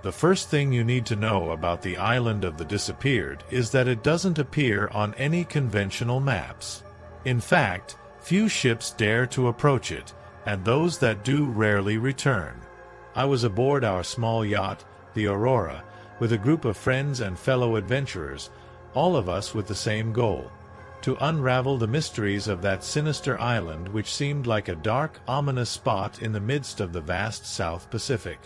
The first thing you need to know about the island of the disappeared is that it doesn't appear on any conventional maps. In fact, few ships dare to approach it, and those that do rarely return. I was aboard our small yacht, the Aurora, with a group of friends and fellow adventurers, all of us with the same goal: to unravel the mysteries of that sinister island which seemed like a dark, ominous spot in the midst of the vast South Pacific.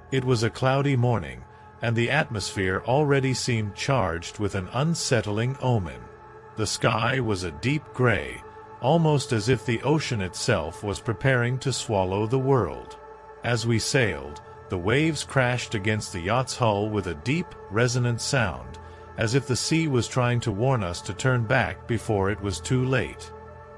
It was a cloudy morning, and the atmosphere already seemed charged with an unsettling omen. The sky was a deep gray, almost as if the ocean itself was preparing to swallow the world. As we sailed, the waves crashed against the yacht's hull with a deep, resonant sound, as if the sea was trying to warn us to turn back before it was too late.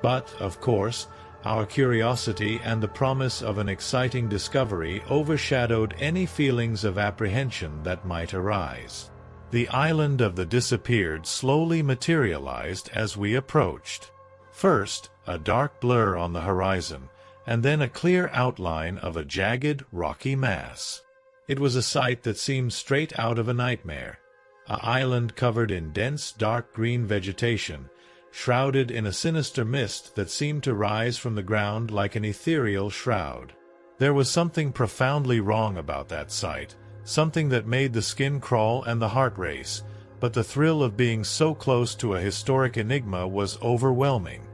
But, of course, our curiosity and the promise of an exciting discovery overshadowed any feelings of apprehension that might arise. The island of the disappeared slowly materialized as we approached. First, a dark blur on the horizon, and then a clear outline of a jagged, rocky mass. It was a sight that seemed straight out of a nightmare. An island covered in dense, dark green vegetation, shrouded in a sinister mist that seemed to rise from the ground like an ethereal shroud. There was something profoundly wrong about that sight, something that made the skin crawl and the heart race, but the thrill of being so close to a historic enigma was overwhelming.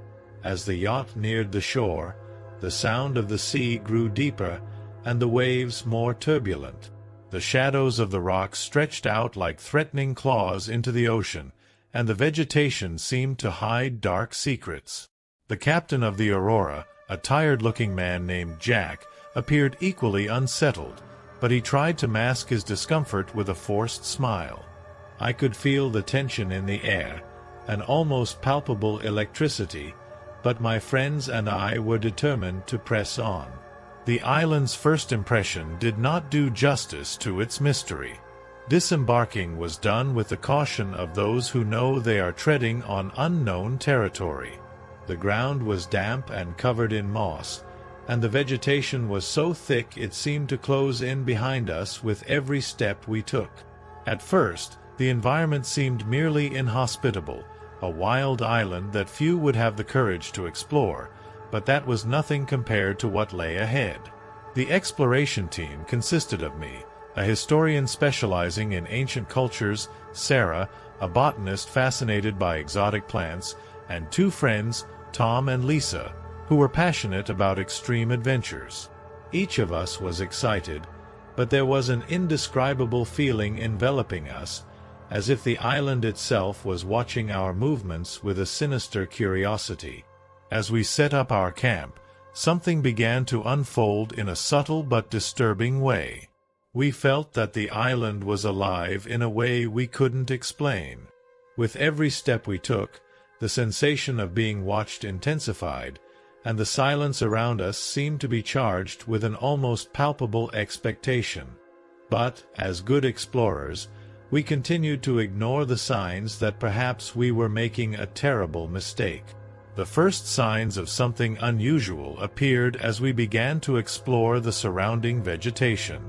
As the yacht neared the shore, the sound of the sea grew deeper and the waves more turbulent. The shadows of the rocks stretched out like threatening claws into the ocean, and the vegetation seemed to hide dark secrets. The captain of the Aurora, a tired-looking man named Jack, appeared equally unsettled, but he tried to mask his discomfort with a forced smile. I could feel the tension in the air, an almost palpable electricity, but my friends and I were determined to press on. The island's first impression did not do justice to its mystery. Disembarking was done with the caution of those who know they are treading on unknown territory. The ground was damp and covered in moss, and the vegetation was so thick it seemed to close in behind us with every step we took. At first, the environment seemed merely inhospitable, a wild island that few would have the courage to explore, but that was nothing compared to what lay ahead. The exploration team consisted of me, a historian specializing in ancient cultures, Sarah, a botanist fascinated by exotic plants, and two friends, Tom and Lisa, who were passionate about extreme adventures. Each of us was excited, but there was an indescribable feeling enveloping us, as if the island itself was watching our movements with a sinister curiosity. As we set up our camp, something began to unfold in a subtle but disturbing way. We felt that the island was alive in a way we couldn't explain. With every step we took, the sensation of being watched intensified, and the silence around us seemed to be charged with an almost palpable expectation. But, as good explorers, we continued to ignore the signs that perhaps we were making a terrible mistake. The first signs of something unusual appeared as we began to explore the surrounding vegetation.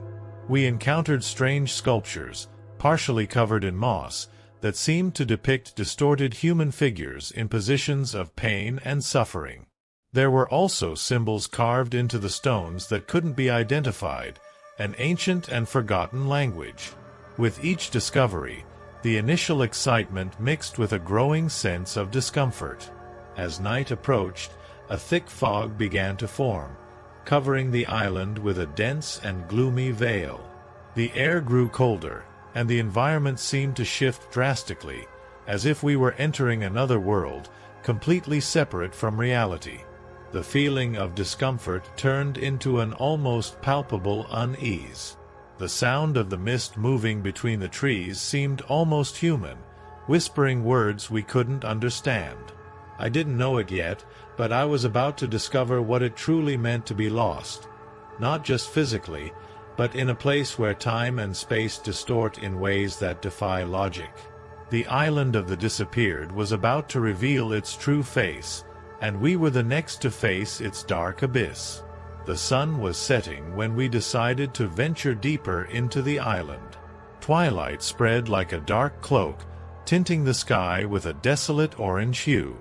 We encountered strange sculptures, partially covered in moss, that seemed to depict distorted human figures in positions of pain and suffering. There were also symbols carved into the stones that couldn't be identified, an ancient and forgotten language. With each discovery, the initial excitement mixed with a growing sense of discomfort. As night approached, a thick fog began to form, covering the island with a dense and gloomy veil. The air grew colder, and the environment seemed to shift drastically, as if we were entering another world, completely separate from reality. The feeling of discomfort turned into an almost palpable unease. The sound of the mist moving between the trees seemed almost human, whispering words we couldn't understand. I didn't know it yet, but I was about to discover what it truly meant to be lost. Not just physically, but in a place where time and space distort in ways that defy logic. The island of the disappeared was about to reveal its true face, and we were the next to face its dark abyss. The sun was setting when we decided to venture deeper into the island. Twilight spread like a dark cloak, tinting the sky with a desolate orange hue.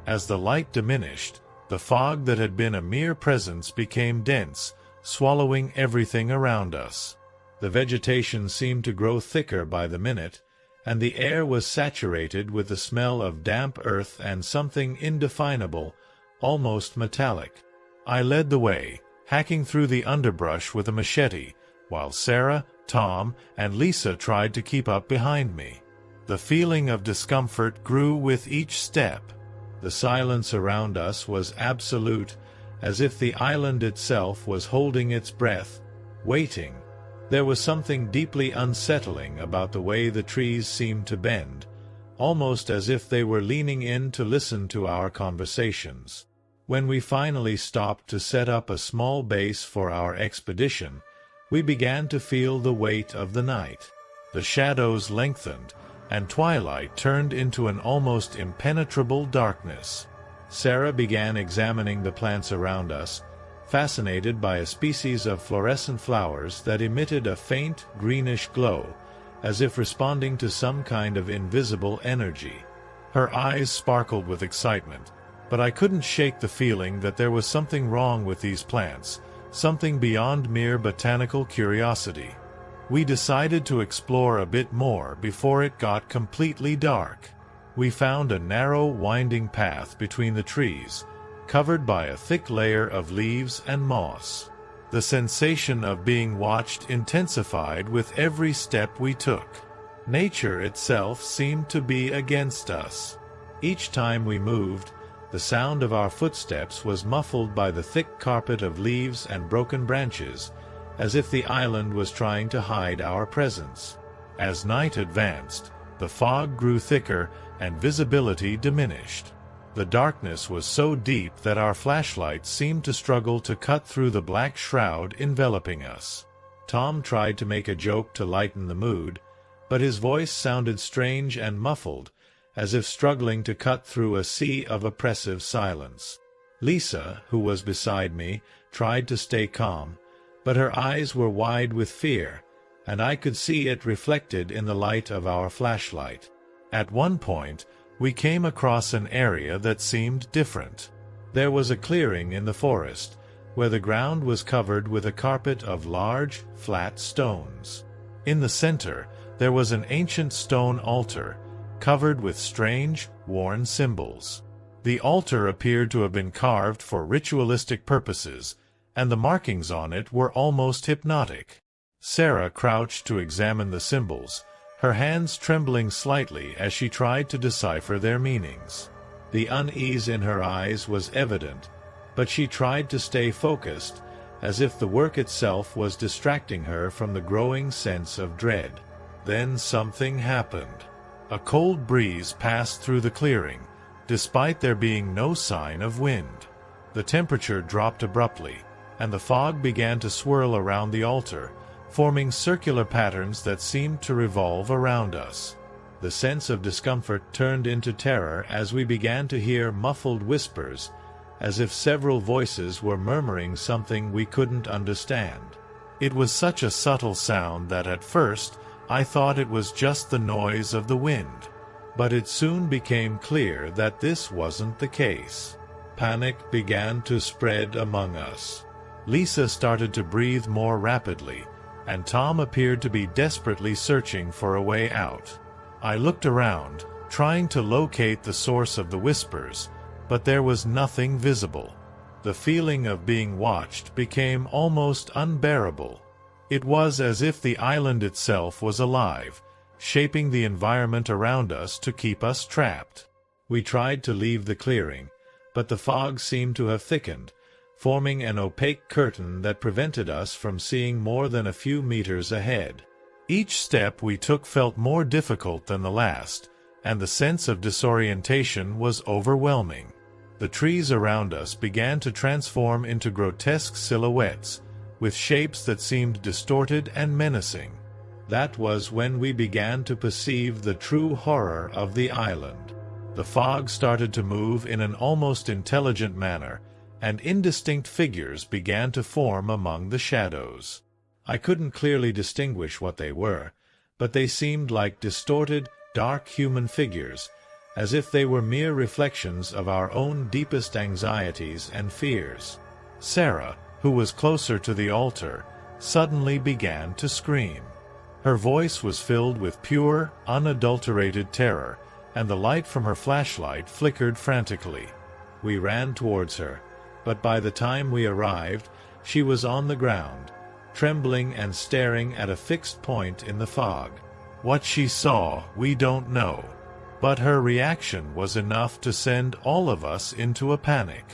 As the light diminished, the fog that had been a mere presence became dense, swallowing everything around us. The vegetation seemed to grow thicker by the minute, and the air was saturated with the smell of damp earth and something indefinable, almost metallic. I led the way, hacking through the underbrush with a machete, while Sarah, Tom, and Lisa tried to keep up behind me. The feeling of discomfort grew with each step. The silence around us was absolute, as if the island itself was holding its breath, waiting. There was something deeply unsettling about the way the trees seemed to bend, almost as if they were leaning in to listen to our conversations. When we finally stopped to set up a small base for our expedition, we began to feel the weight of the night. The shadows lengthened, and twilight turned into an almost impenetrable darkness. Sarah began examining the plants around us, fascinated by a species of fluorescent flowers that emitted a faint greenish glow, as if responding to some kind of invisible energy. Her eyes sparkled with excitement, but I couldn't shake the feeling that there was something wrong with these plants, something beyond mere botanical curiosity. We decided to explore a bit more before it got completely dark. We found a narrow, winding path between the trees, covered by a thick layer of leaves and moss. The sensation of being watched intensified with every step we took. Nature itself seemed to be against us. Each time we moved, the sound of our footsteps was muffled by the thick carpet of leaves and broken branches, as if the island was trying to hide our presence. As night advanced, the fog grew thicker and visibility diminished. The darkness was so deep that our flashlights seemed to struggle to cut through the black shroud enveloping us. Tom tried to make a joke to lighten the mood, but his voice sounded strange and muffled, as if struggling to cut through a sea of oppressive silence. Lisa, who was beside me, tried to stay calm, but her eyes were wide with fear, and I could see it reflected in the light of our flashlight. At one point, we came across an area that seemed different. There was a clearing in the forest, where the ground was covered with a carpet of large, flat stones. In the center, there was an ancient stone altar, covered with strange, worn symbols. The altar appeared to have been carved for ritualistic purposes, and the markings on it were almost hypnotic. Sarah crouched to examine the symbols, her hands trembling slightly as she tried to decipher their meanings. The unease in her eyes was evident, but she tried to stay focused, as if the work itself was distracting her from the growing sense of dread. Then something happened. A cold breeze passed through the clearing, despite there being no sign of wind. The temperature dropped abruptly, and the fog began to swirl around the altar, forming circular patterns that seemed to revolve around us. The sense of discomfort turned into terror as we began to hear muffled whispers, as if several voices were murmuring something we couldn't understand. It was such a subtle sound that at first I thought it was just the noise of the wind, but it soon became clear that this wasn't the case. Panic began to spread among us. Lisa started to breathe more rapidly, and Tom appeared to be desperately searching for a way out. I looked around, trying to locate the source of the whispers, but there was nothing visible. The feeling of being watched became almost unbearable. It was as if the island itself was alive, shaping the environment around us to keep us trapped. We tried to leave the clearing, but the fog seemed to have thickened, forming an opaque curtain that prevented us from seeing more than a few meters ahead. Each step we took felt more difficult than the last, and the sense of disorientation was overwhelming. The trees around us began to transform into grotesque silhouettes, with shapes that seemed distorted and menacing. That was when we began to perceive the true horror of the island. The fog started to move in an almost intelligent manner, and indistinct figures began to form among the shadows. I couldn't clearly distinguish what they were, but they seemed like distorted, dark human figures, as if they were mere reflections of our own deepest anxieties and fears. Sarah, who was closer to the altar, suddenly began to scream. Her voice was filled with pure, unadulterated terror, and the light from her flashlight flickered frantically. We ran towards her, but by the time we arrived, she was on the ground, trembling and staring at a fixed point in the fog. What she saw, we don't know, but her reaction was enough to send all of us into a panic.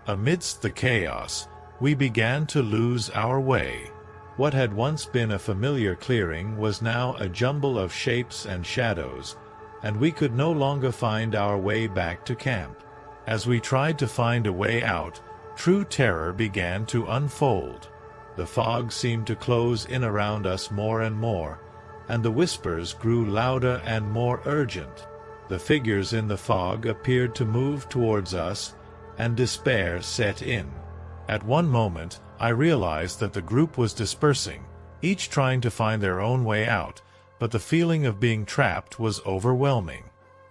Amidst the chaos, we began to lose our way. What had once been a familiar clearing was now a jumble of shapes and shadows, and we could no longer find our way back to camp. As we tried to find a way out, true terror began to unfold. The fog seemed to close in around us more and more, and the whispers grew louder and more urgent. The figures in the fog appeared to move towards us, and despair set in. At one moment, I realized that the group was dispersing, each trying to find their own way out, but the feeling of being trapped was overwhelming.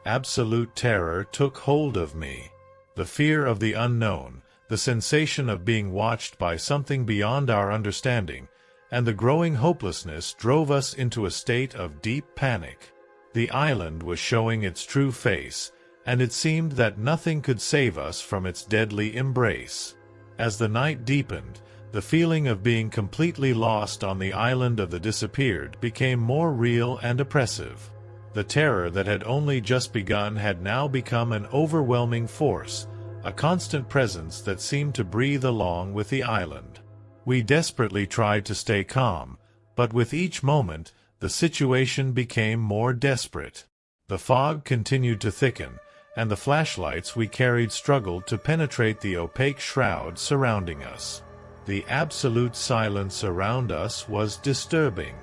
Absolute terror took hold of me. The fear of the unknown, the sensation of being watched by something beyond our understanding, and the growing hopelessness drove us into a state of deep panic. The island was showing its true face, and it seemed that nothing could save us from its deadly embrace. As the night deepened, the feeling of being completely lost on the island of the disappeared became more real and oppressive. The terror that had only just begun had now become an overwhelming force, a constant presence that seemed to breathe along with the island. We desperately tried to stay calm, but with each moment, the situation became more desperate. The fog continued to thicken, and the flashlights we carried struggled to penetrate the opaque shroud surrounding us. The absolute silence around us was disturbing.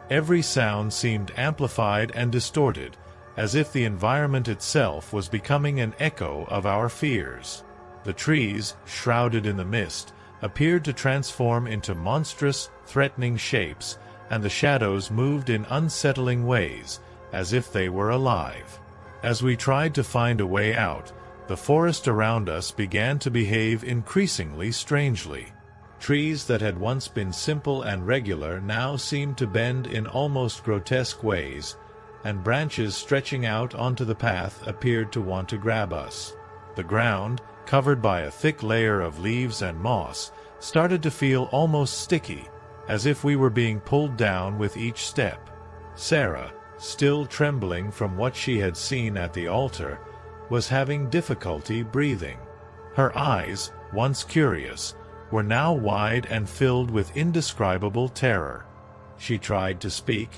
Every sound seemed amplified and distorted, as if the environment itself was becoming an echo of our fears. The trees, shrouded in the mist, appeared to transform into monstrous, threatening shapes, and the shadows moved in unsettling ways, as if they were alive. As we tried to find a way out, the forest around us began to behave increasingly strangely. Trees that had once been simple and regular now seemed to bend in almost grotesque ways, and branches stretching out onto the path appeared to want to grab us. The ground, covered by a thick layer of leaves and moss, started to feel almost sticky, as if we were being pulled down with each step. Sarah, still trembling from what she had seen at the altar, was having difficulty breathing. Her eyes, once curious, were now wide and filled with indescribable terror. She tried to speak,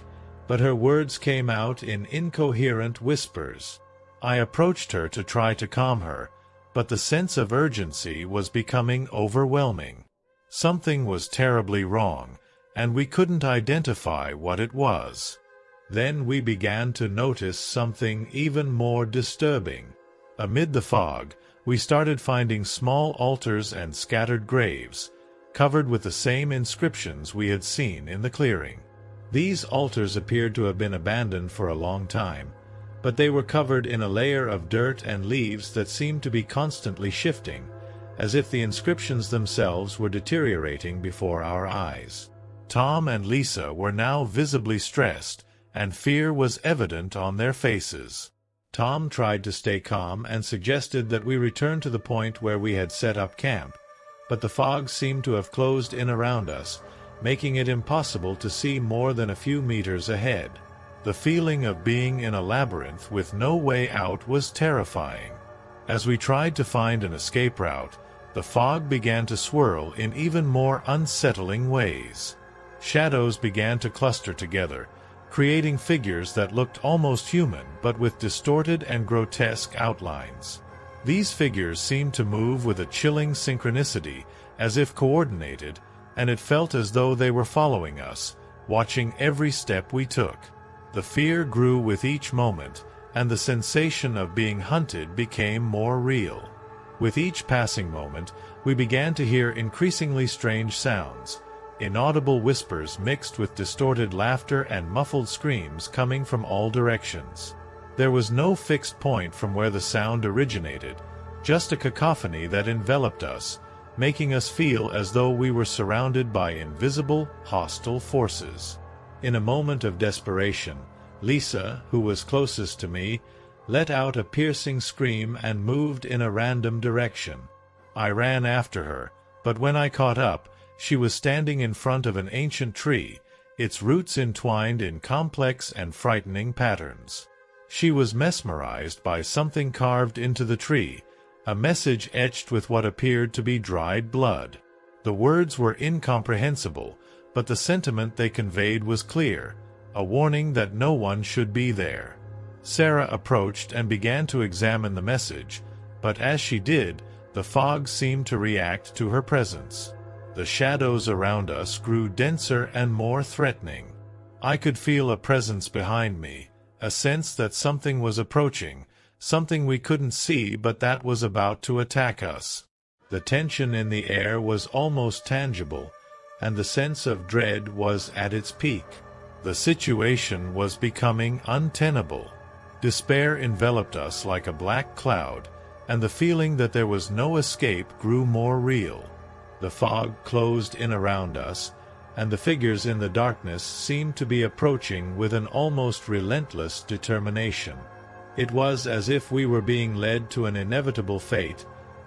but her words came out in incoherent whispers. I approached her to try to calm her, but the sense of urgency was becoming overwhelming. Something was terribly wrong, and we couldn't identify what it was. Then we began to notice something even more disturbing. Amid the fog, we started finding small altars and scattered graves, covered with the same inscriptions we had seen in the clearing. These altars appeared to have been abandoned for a long time, but they were covered in a layer of dirt and leaves that seemed to be constantly shifting, as if the inscriptions themselves were deteriorating before our eyes. Tom and Lisa were now visibly stressed, and fear was evident on their faces. Tom tried to stay calm and suggested that we return to the point where we had set up camp, but the fog seemed to have closed in around us, making it impossible to see more than a few meters ahead. The feeling of being in a labyrinth with no way out was terrifying. As we tried to find an escape route, the fog began to swirl in even more unsettling ways. Shadows began to cluster together, creating figures that looked almost human but with distorted and grotesque outlines. These figures seemed to move with a chilling synchronicity, as if coordinated, and it felt as though they were following us, watching every step we took. The fear grew with each moment, and the sensation of being hunted became more real. With each passing moment, we began to hear increasingly strange sounds, inaudible whispers mixed with distorted laughter and muffled screams coming from all directions. There was no fixed point from where the sound originated, just a cacophony that enveloped us, making us feel as though we were surrounded by invisible, hostile forces. In a moment of desperation, Lisa, who was closest to me, let out a piercing scream and moved in a random direction. I ran after her, but when I caught up, she was standing in front of an ancient tree, its roots entwined in complex and frightening patterns. She was mesmerized by something carved into the tree, a message etched with what appeared to be dried blood. The words were incomprehensible, but the sentiment they conveyed was clear, a warning that no one should be there. Sarah approached and began to examine the message, but as she did, the fog seemed to react to her presence. The shadows around us grew denser and more threatening. I could feel a presence behind me, a sense that something was approaching, something we couldn't see but that was about to attack us. The tension in the air was almost tangible, and the sense of dread was at its peak. The situation was becoming untenable. Despair enveloped us like a black cloud, and the feeling that there was no escape grew more real. The fog closed in around us, and the figures in the darkness seemed to be approaching with an almost relentless determination. It was as if we were being led to an inevitable fate,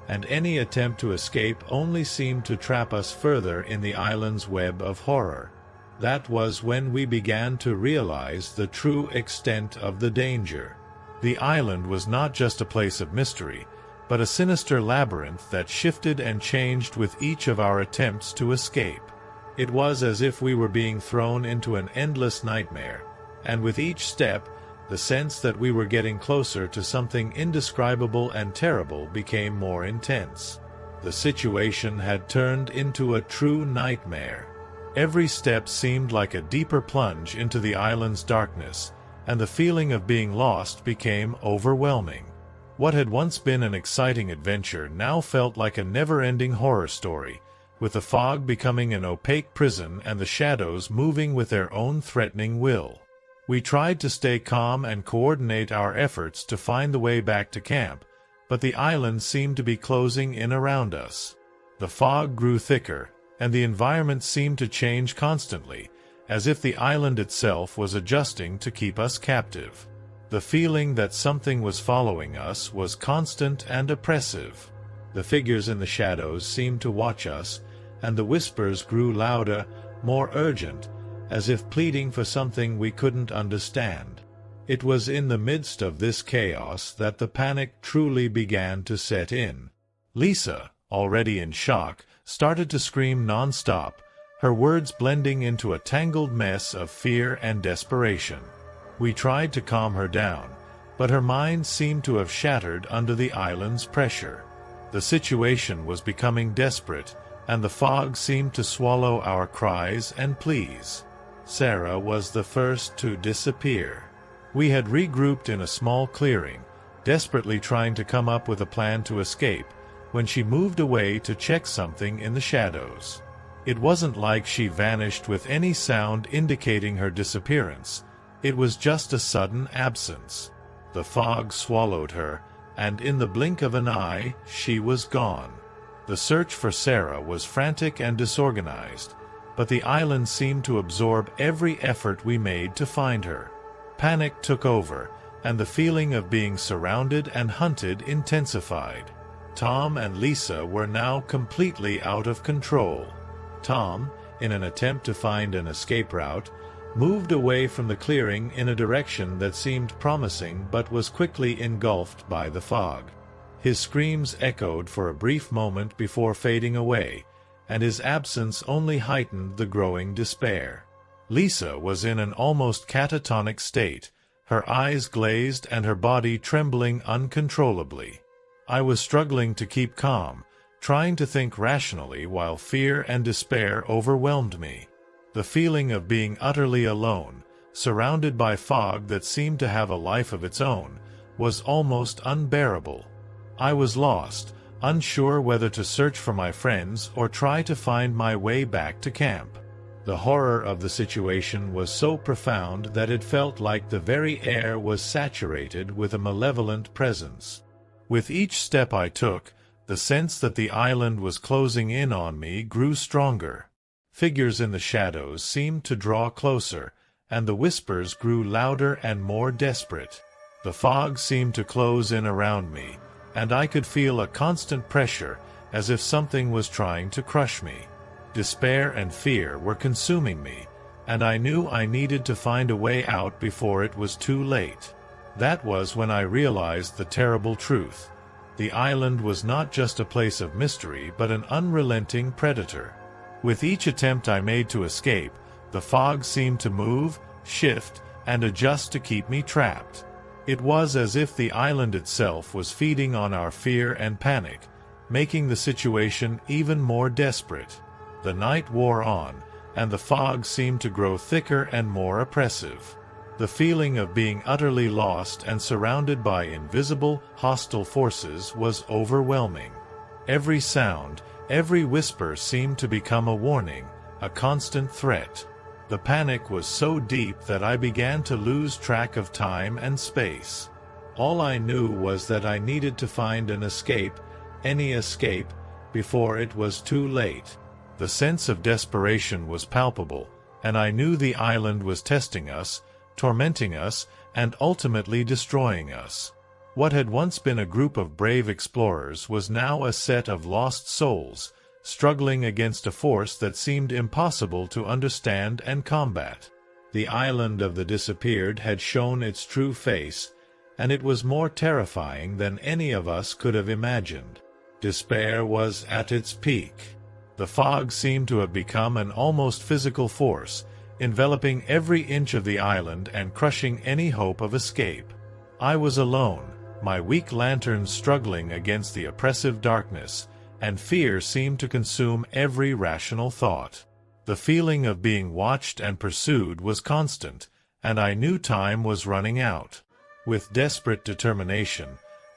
and any attempt to escape only seemed to trap us further in the island's web of horror. That was when we began to realize the true extent of the danger. The island was not just a place of mystery, but a sinister labyrinth that shifted and changed with each of our attempts to escape. It was as if we were being thrown into an endless nightmare, and with each step, the sense that we were getting closer to something indescribable and terrible became more intense. The situation had turned into a true nightmare. Every step seemed like a deeper plunge into the island's darkness, and the feeling of being lost became overwhelming. What had once been an exciting adventure now felt like a never-ending horror story, with the fog becoming an opaque prison and the shadows moving with their own threatening will. We tried to stay calm and coordinate our efforts to find the way back to camp, but the island seemed to be closing in around us. The fog grew thicker, and the environment seemed to change constantly, as if the island itself was adjusting to keep us captive. The feeling that something was following us was constant and oppressive. The figures in the shadows seemed to watch us, and the whispers grew louder, more urgent, as if pleading for something we couldn't understand. It was in the midst of this chaos that the panic truly began to set in. Lisa, already in shock, started to scream non-stop, her words blending into a tangled mess of fear and desperation. We tried to calm her down, but her mind seemed to have shattered under the island's pressure. The situation was becoming desperate, and the fog seemed to swallow our cries and pleas. Sarah was the first to disappear. We had regrouped in a small clearing, desperately trying to come up with a plan to escape, when she moved away to check something in the shadows. It wasn't like she vanished with any sound indicating her disappearance. It was just a sudden absence. The fog swallowed her, and in the blink of an eye, she was gone. The search for Sarah was frantic and disorganized, but the island seemed to absorb every effort we made to find her. Panic took over, and the feeling of being surrounded and hunted intensified. Tom and Lisa were now completely out of control. Tom, in an attempt to find an escape route, moved away from the clearing in a direction that seemed promising but was quickly engulfed by the fog. His screams echoed for a brief moment before fading away, and his absence only heightened the growing despair. Lisa was in an almost catatonic state, her eyes glazed and her body trembling uncontrollably. I was struggling to keep calm, trying to think rationally while fear and despair overwhelmed me. The feeling of being utterly alone, surrounded by fog that seemed to have a life of its own, was almost unbearable. I was lost, unsure whether to search for my friends or try to find my way back to camp. The horror of the situation was so profound that it felt like the very air was saturated with a malevolent presence. With each step I took, the sense that the island was closing in on me grew stronger. Figures in the shadows seemed to draw closer, and the whispers grew louder and more desperate. The fog seemed to close in around me, and I could feel a constant pressure, as if something was trying to crush me. Despair and fear were consuming me, and I knew I needed to find a way out before it was too late. That was when I realized the terrible truth. The island was not just a place of mystery but an unrelenting predator. With each attempt I made to escape, the fog seemed to move, shift, and adjust to keep me trapped. It was as if the island itself was feeding on our fear and panic, making the situation even more desperate. The night wore on, and the fog seemed to grow thicker and more oppressive. The feeling of being utterly lost and surrounded by invisible, hostile forces was overwhelming. Every sound, every whisper seemed to become a warning, a constant threat. The panic was so deep that I began to lose track of time and space. All I knew was that I needed to find an escape, any escape, before it was too late. The sense of desperation was palpable, and I knew the island was testing us, tormenting us, and ultimately destroying us. What had once been a group of brave explorers was now a set of lost souls, struggling against a force that seemed impossible to understand and combat. The island of the disappeared had shown its true face, and it was more terrifying than any of us could have imagined. Despair was at its peak. The fog seemed to have become an almost physical force, enveloping every inch of the island and crushing any hope of escape. I was alone, my weak lantern struggling against the oppressive darkness, and fear seemed to consume every rational thought. The feeling of being watched and pursued was constant, and I knew time was running out. With desperate determination,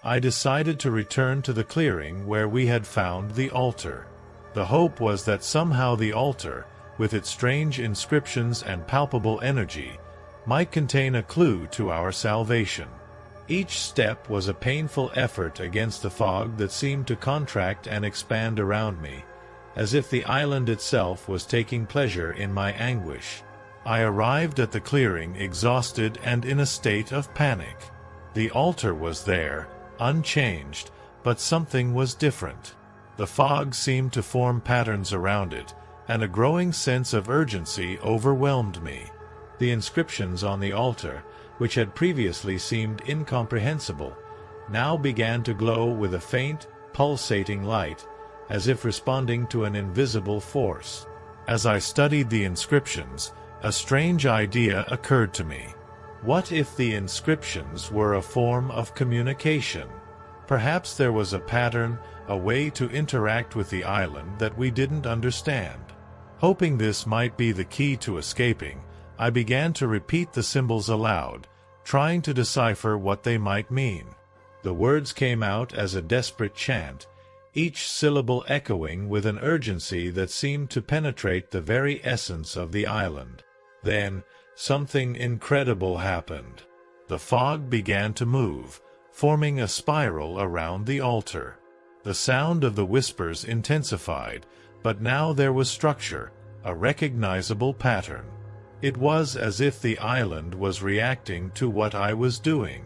I decided to return to the clearing where we had found the altar. The hope was that somehow the altar, with its strange inscriptions and palpable energy, might contain a clue to our salvation. Each step was a painful effort against the fog that seemed to contract and expand around me, as if the island itself was taking pleasure in my anguish. I arrived at the clearing exhausted and in a state of panic. The altar was there, unchanged, but something was different. The fog seemed to form patterns around it, and a growing sense of urgency overwhelmed me. The inscriptions on the altar, which had previously seemed incomprehensible, now began to glow with a faint, pulsating light, as if responding to an invisible force. As I studied the inscriptions, a strange idea occurred to me. What if the inscriptions were a form of communication? Perhaps there was a pattern, a way to interact with the island that we didn't understand. Hoping this might be the key to escaping, I began to repeat the symbols aloud, trying to decipher what they might mean. The words came out as a desperate chant, each syllable echoing with an urgency that seemed to penetrate the very essence of the island. Then, something incredible happened. The fog began to move, forming a spiral around the altar. The sound of the whispers intensified, but now there was structure, a recognizable pattern. It was as if the island was reacting to what I was doing.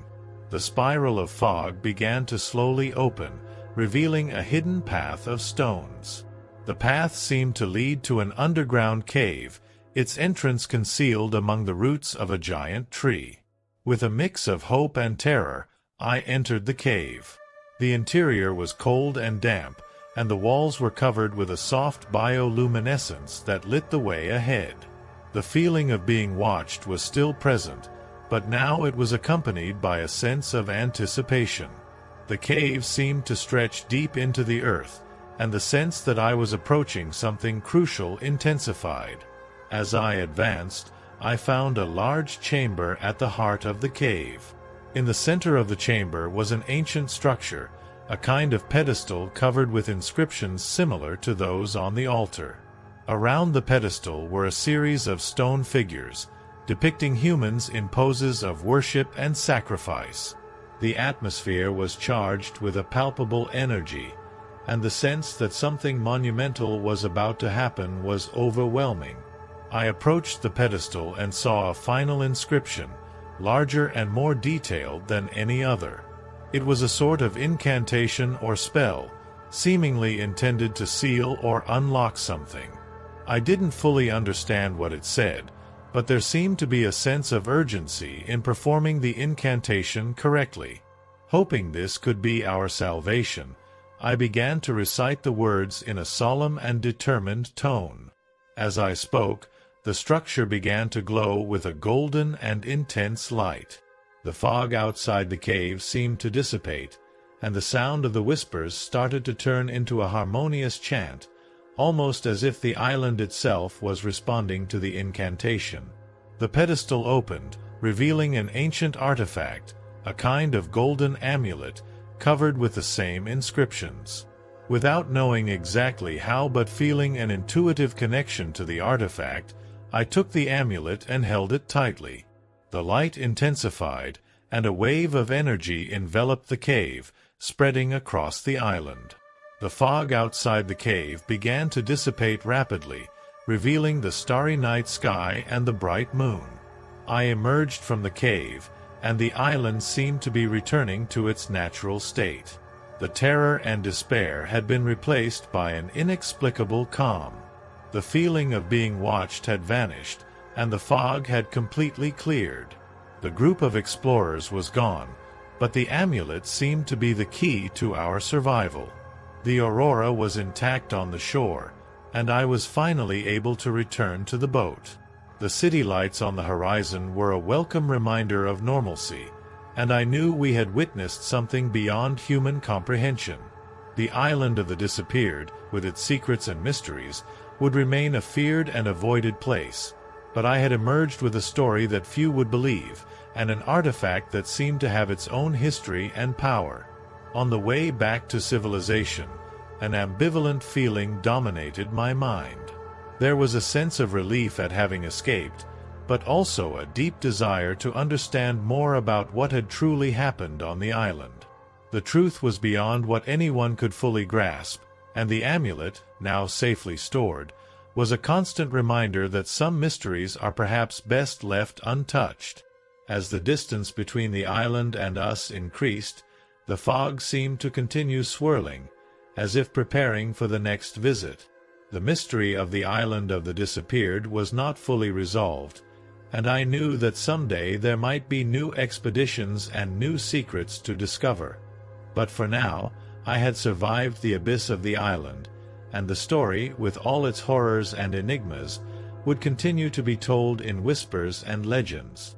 The spiral of fog began to slowly open, revealing a hidden path of stones. The path seemed to lead to an underground cave, its entrance concealed among the roots of a giant tree. With a mix of hope and terror, I entered the cave. The interior was cold and damp, and the walls were covered with a soft bioluminescence that lit the way ahead. The feeling of being watched was still present, but now it was accompanied by a sense of anticipation. The cave seemed to stretch deep into the earth, and the sense that I was approaching something crucial intensified. As I advanced, I found a large chamber at the heart of the cave. In the center of the chamber was an ancient structure, a kind of pedestal covered with inscriptions similar to those on the altar. Around the pedestal were a series of stone figures, depicting humans in poses of worship and sacrifice. The atmosphere was charged with a palpable energy, and the sense that something monumental was about to happen was overwhelming. I approached the pedestal and saw a final inscription, larger and more detailed than any other. It was a sort of incantation or spell, seemingly intended to seal or unlock something. I didn't fully understand what it said, but there seemed to be a sense of urgency in performing the incantation correctly. Hoping this could be our salvation, I began to recite the words in a solemn and determined tone. As I spoke, the structure began to glow with a golden and intense light. The fog outside the cave seemed to dissipate, and the sound of the whispers started to turn into a harmonious chant, almost as if the island itself was responding to the incantation. The pedestal opened, revealing an ancient artifact, a kind of golden amulet, covered with the same inscriptions. Without knowing exactly how but feeling an intuitive connection to the artifact, I took the amulet and held it tightly. The light intensified, and a wave of energy enveloped the cave, spreading across the island. The fog outside the cave began to dissipate rapidly, revealing the starry night sky and the bright moon. I emerged from the cave, and the island seemed to be returning to its natural state. The terror and despair had been replaced by an inexplicable calm. The feeling of being watched had vanished, and the fog had completely cleared. The group of explorers was gone, but the amulet seemed to be the key to our survival. The Aurora was intact on the shore, and I was finally able to return to the boat. The city lights on the horizon were a welcome reminder of normalcy, and I knew we had witnessed something beyond human comprehension. The island of the disappeared, with its secrets and mysteries, would remain a feared and avoided place, but I had emerged with a story that few would believe, and an artifact that seemed to have its own history and power. On the way back to civilization, an ambivalent feeling dominated my mind. There was a sense of relief at having escaped, but also a deep desire to understand more about what had truly happened on the island. The truth was beyond what anyone could fully grasp, and the amulet, now safely stored, was a constant reminder that some mysteries are perhaps best left untouched. As the distance between the island and us increased, the fog seemed to continue swirling, as if preparing for the next visit. The mystery of the island of the disappeared was not fully resolved, and I knew that someday there might be new expeditions and new secrets to discover. But for now, I had survived the abyss of the island, and the story, with all its horrors and enigmas, would continue to be told in whispers and legends.